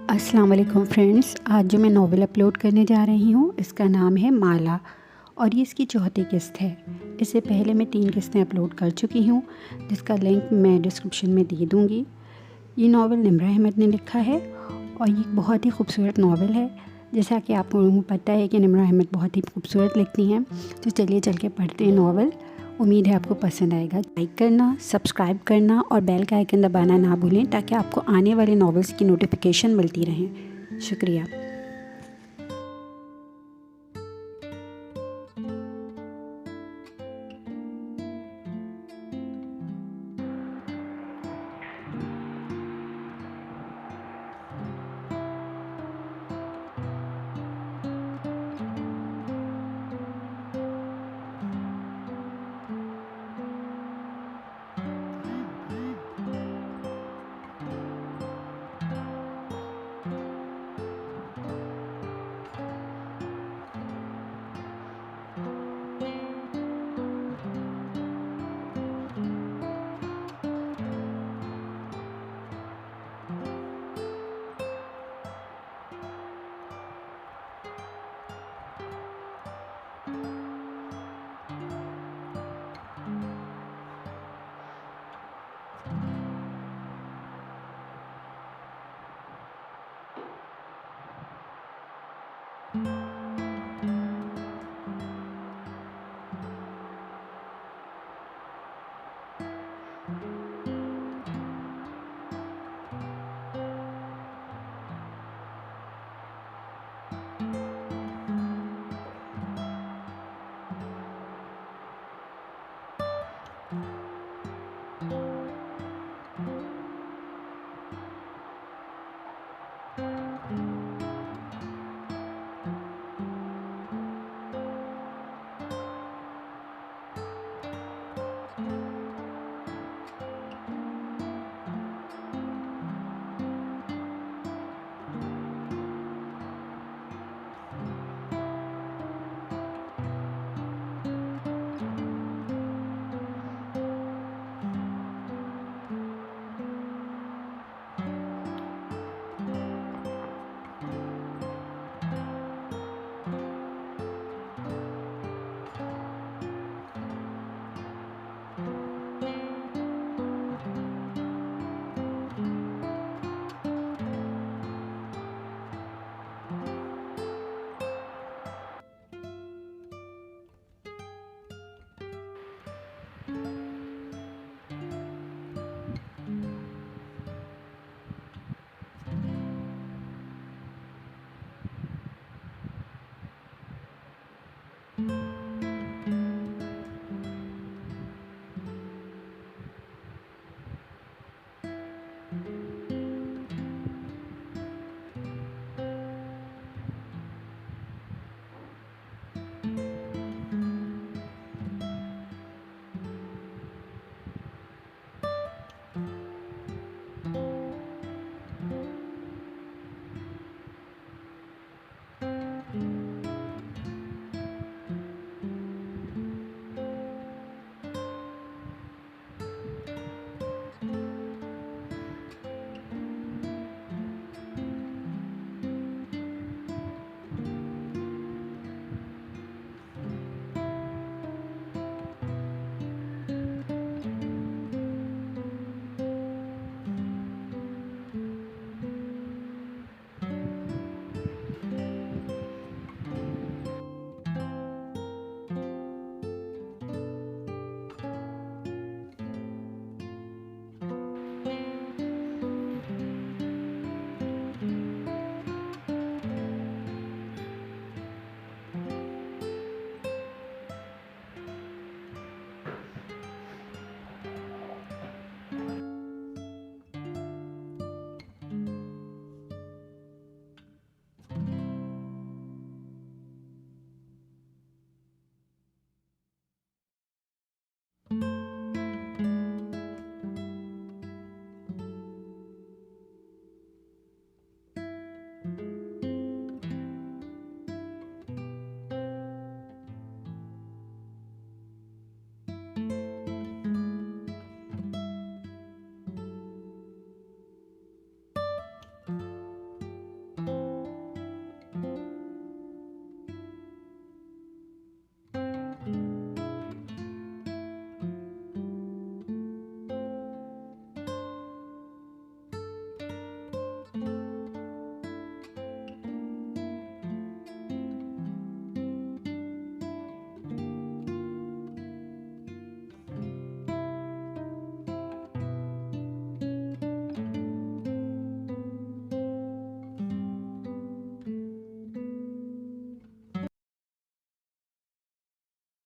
अस्सलाम वालेकुम फ्रेंड्स, आज जो मैं नावल अपलोड करने जा रही हूँ इसका नाम है माला और ये इसकी चौथी किस्त है। इससे पहले मैं 3 किस्तें अपलोड कर चुकी हूँ जिसका लिंक मैं डिस्क्रिप्शन में दे दूँगी। ये नावल निम्रा अहमद ने लिखा है और ये बहुत ही खूबसूरत नावल है। जैसा कि आप लोगों को पता है कि निम्रा अहमद बहुत ही खूबसूरत लिखती हैं, तो चलिए चल के पढ़ते हैं नावल। उम्मीद है आपको पसंद आएगा। लाइक करना, सब्सक्राइब करना और बेल का आइकन दबाना ना भूलें ताकि आपको आने वाले नॉवेल्स की नोटिफिकेशन मिलती रहें। शुक्रिया।